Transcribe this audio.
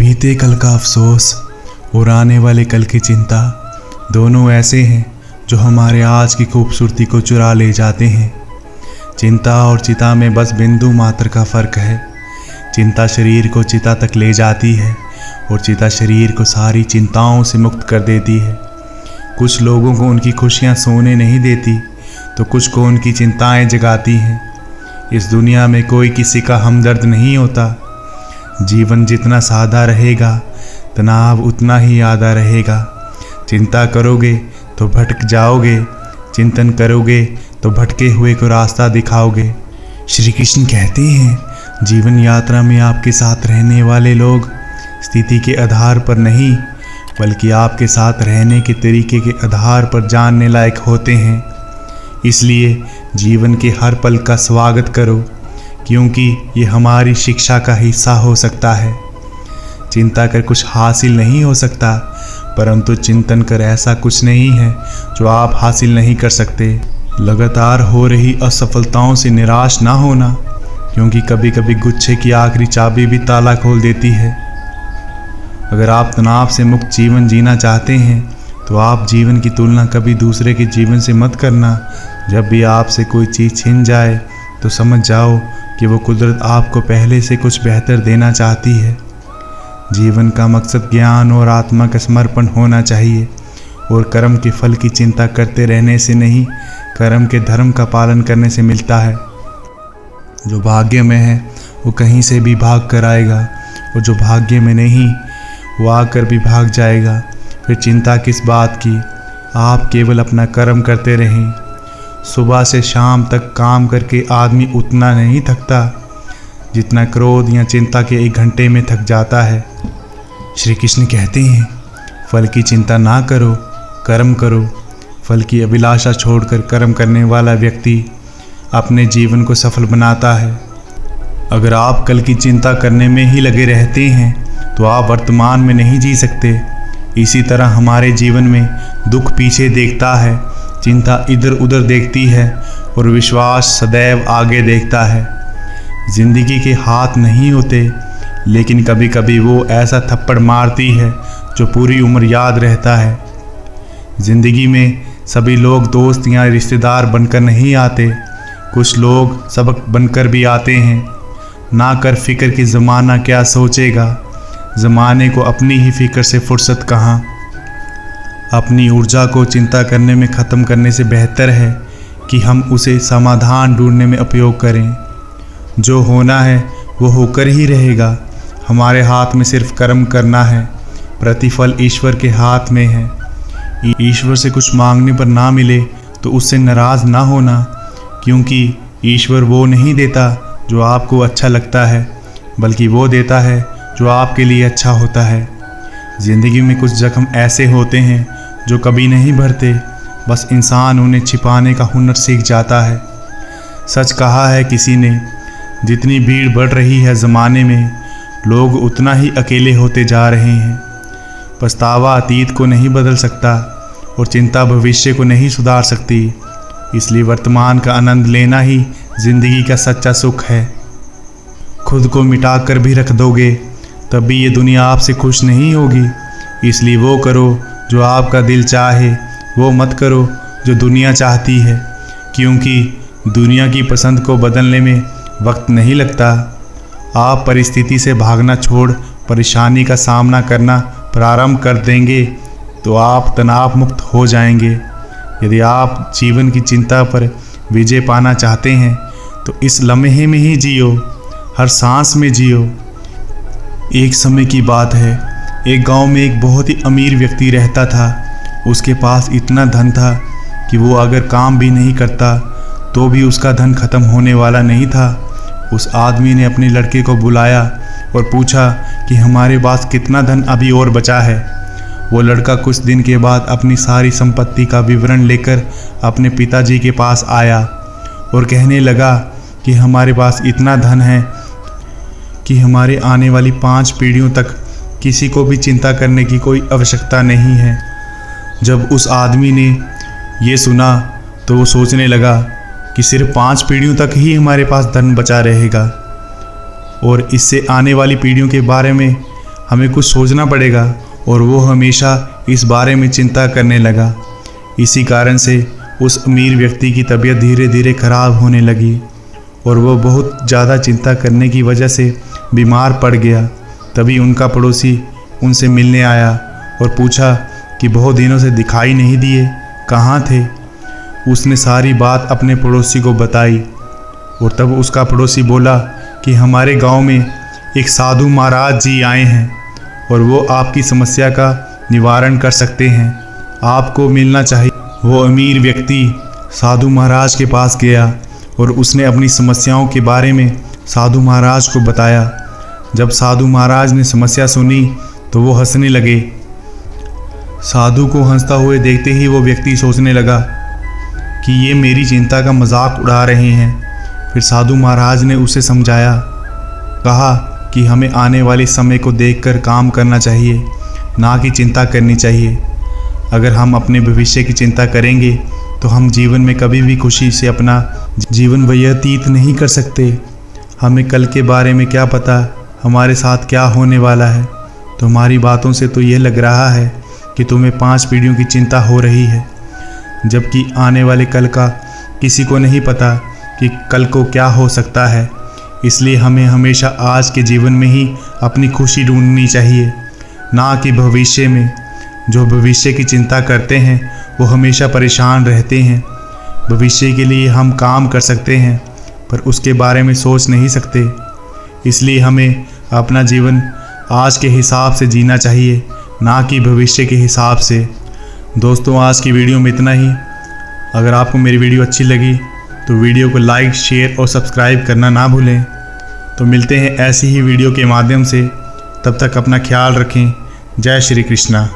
बीते कल का अफसोस और आने वाले कल की चिंता दोनों ऐसे हैं जो हमारे आज की खूबसूरती को चुरा ले जाते हैं। चिंता और चिता में बस बिंदु मात्र का फ़र्क है। चिंता शरीर को चिता तक ले जाती है और चिता शरीर को सारी चिंताओं से मुक्त कर देती है। कुछ लोगों को उनकी खुशियाँ सोने नहीं देती तो कुछ को उनकी चिंताएं जगाती हैं। इस दुनिया में कोई किसी का हमदर्द नहीं होता। जीवन जितना सादा रहेगा तनाव उतना ही आधा रहेगा। चिंता करोगे तो भटक जाओगे, चिंतन करोगे तो भटके हुए को रास्ता दिखाओगे। श्री कृष्ण कहते हैं जीवन यात्रा में आपके साथ रहने वाले लोग स्थिति के आधार पर नहीं बल्कि आपके साथ रहने के तरीके के आधार पर जानने लायक होते हैं। इसलिए जीवन के हर पल का स्वागत करो क्योंकि ये हमारी शिक्षा का हिस्सा हो सकता है। चिंता कर कुछ हासिल नहीं हो सकता, परंतु चिंतन कर ऐसा कुछ नहीं है जो आप हासिल नहीं कर सकते। लगातार हो रही असफलताओं से निराश ना होना क्योंकि कभी कभी गुच्छे की आखिरी चाबी भी ताला खोल देती है। अगर आप तनाव से मुक्त जीवन जीना चाहते हैं तो आप जीवन की तुलना कभी दूसरे के जीवन से मत करना। जब भी आपसे कोई चीज़ छिन जाए तो समझ जाओ कि वो कुदरत आपको पहले से कुछ बेहतर देना चाहती है। जीवन का मकसद ज्ञान और आत्मा का समर्पण होना चाहिए और कर्म के फल की चिंता करते रहने से नहीं, कर्म के धर्म का पालन करने से मिलता है। जो भाग्य में है वो कहीं से भी भाग कर आएगा और जो भाग्य में नहीं वो आकर भी भाग जाएगा। फिर चिंता किस बात की, आप केवल अपना कर्म करते रहें। सुबह से शाम तक काम करके आदमी उतना नहीं थकता जितना क्रोध या चिंता के 1 घंटे में थक जाता है। श्री कृष्ण कहते हैं फल की चिंता ना करो, कर्म करो। फल की अभिलाषा छोड़कर कर्म करने वाला व्यक्ति अपने जीवन को सफल बनाता है। अगर आप कल की चिंता करने में ही लगे रहते हैं तो आप वर्तमान में नहीं जी सकते। इसी तरह हमारे जीवन में दुख पीछे देखता है, चिंता इधर उधर देखती है और विश्वास सदैव आगे देखता है। जिंदगी के हाथ नहीं होते लेकिन कभी कभी वो ऐसा थप्पड़ मारती है जो पूरी उम्र याद रहता है। जिंदगी में सभी लोग दोस्त या रिश्तेदार बनकर नहीं आते, कुछ लोग सबक बनकर भी आते हैं। ना कर फिक्र कि ज़माना क्या सोचेगा, ज़माने को अपनी ही फिक्र से फुर्सत कहाँ। अपनी ऊर्जा को चिंता करने में ख़त्म करने से बेहतर है कि हम उसे समाधान ढूंढने में उपयोग करें। जो होना है वो होकर ही रहेगा। हमारे हाथ में सिर्फ कर्म करना है, प्रतिफल ईश्वर के हाथ में है। ईश्वर से कुछ मांगने पर ना मिले तो उससे नाराज़ ना होना क्योंकि ईश्वर वो नहीं देता जो आपको अच्छा लगता है बल्कि वो देता है जो आपके लिए अच्छा होता है। ज़िंदगी में कुछ जख्म ऐसे होते हैं जो कभी नहीं भरते, बस इंसान उन्हें छिपाने का हुनर सीख जाता है। सच कहा है किसी ने, जितनी भीड़ बढ़ रही है ज़माने में लोग उतना ही अकेले होते जा रहे हैं। पछतावा अतीत को नहीं बदल सकता और चिंता भविष्य को नहीं सुधार सकती। इसलिए वर्तमान का आनंद लेना ही ज़िंदगी का सच्चा सुख है। खुद को मिटा कर भी रख दोगे तब भी ये दुनिया आपसे खुश नहीं होगी। इसलिए वो करो जो आपका दिल चाहे, वो मत करो जो दुनिया चाहती है क्योंकि दुनिया की पसंद को बदलने में वक्त नहीं लगता। आप परिस्थिति से भागना छोड़ परेशानी का सामना करना प्रारंभ कर देंगे तो आप तनाव मुक्त हो जाएंगे। यदि आप जीवन की चिंता पर विजय पाना चाहते हैं तो इस लम्हे में ही जियो, हर सांस में जियो। एक समय की बात है, एक गांव में एक बहुत ही अमीर व्यक्ति रहता था। उसके पास इतना धन था कि वो अगर काम भी नहीं करता तो भी उसका धन खत्म होने वाला नहीं था। उस आदमी ने अपने लड़के को बुलाया और पूछा कि हमारे पास कितना धन अभी और बचा है। वो लड़का कुछ दिन के बाद अपनी सारी संपत्ति का विवरण लेकर अपने पिताजी के पास आया और कहने लगा कि हमारे पास इतना धन है कि हमारे आने वाली 5 पीढ़ियों तक किसी को भी चिंता करने की कोई आवश्यकता नहीं है। जब उस आदमी ने ये सुना तो वो सोचने लगा कि सिर्फ 5 पीढ़ियों तक ही हमारे पास धन बचा रहेगा और इससे आने वाली पीढ़ियों के बारे में हमें कुछ सोचना पड़ेगा। और वो हमेशा इस बारे में चिंता करने लगा। इसी कारण से उस अमीर व्यक्ति की तबीयत धीरे धीरे खराब होने लगी और वो बहुत ज़्यादा चिंता करने की वजह से बीमार पड़ गया। तभी उनका पड़ोसी उनसे मिलने आया और पूछा कि बहुत दिनों से दिखाई नहीं दिए, कहाँ थे। उसने सारी बात अपने पड़ोसी को बताई और तब उसका पड़ोसी बोला कि हमारे गांव में एक साधु महाराज जी आए हैं और वो आपकी समस्या का निवारण कर सकते हैं, आपको मिलना चाहिए। वो अमीर व्यक्ति साधु महाराज के पास गया और उसने अपनी समस्याओं के बारे में साधु महाराज को बताया। जब साधु महाराज ने समस्या सुनी तो वो हंसने लगे। साधु को हंसता हुए देखते ही वो व्यक्ति सोचने लगा कि ये मेरी चिंता का मजाक उड़ा रहे हैं। फिर साधु महाराज ने उसे समझाया, कहा कि हमें आने वाले समय को देखकर काम करना चाहिए, ना कि चिंता करनी चाहिए। अगर हम अपने भविष्य की चिंता करेंगे तो हम जीवन में कभी भी खुशी से अपना जीवन व्यतीत नहीं कर सकते। हमें कल के बारे में क्या पता हमारे साथ क्या होने वाला है। तुम्हारी बातों से तो ये लग रहा है कि तुम्हें 5 पीढ़ियों की चिंता हो रही है, जबकि आने वाले कल का किसी को नहीं पता कि कल को क्या हो सकता है। इसलिए हमें हमेशा आज के जीवन में ही अपनी खुशी ढूंढनी चाहिए, ना कि भविष्य में। जो भविष्य की चिंता करते हैं वो हमेशा परेशान रहते हैं। भविष्य के लिए हम काम कर सकते हैं पर उसके बारे में सोच नहीं सकते। इसलिए हमें अपना जीवन आज के हिसाब से जीना चाहिए, ना कि भविष्य के हिसाब से। दोस्तों, आज की वीडियो में इतना ही। अगर आपको मेरी वीडियो अच्छी लगी तो वीडियो को लाइक, शेयर और सब्सक्राइब करना ना भूलें। तो मिलते हैं ऐसी ही वीडियो के माध्यम से। तब तक अपना ख्याल रखें। जय श्री कृष्णा।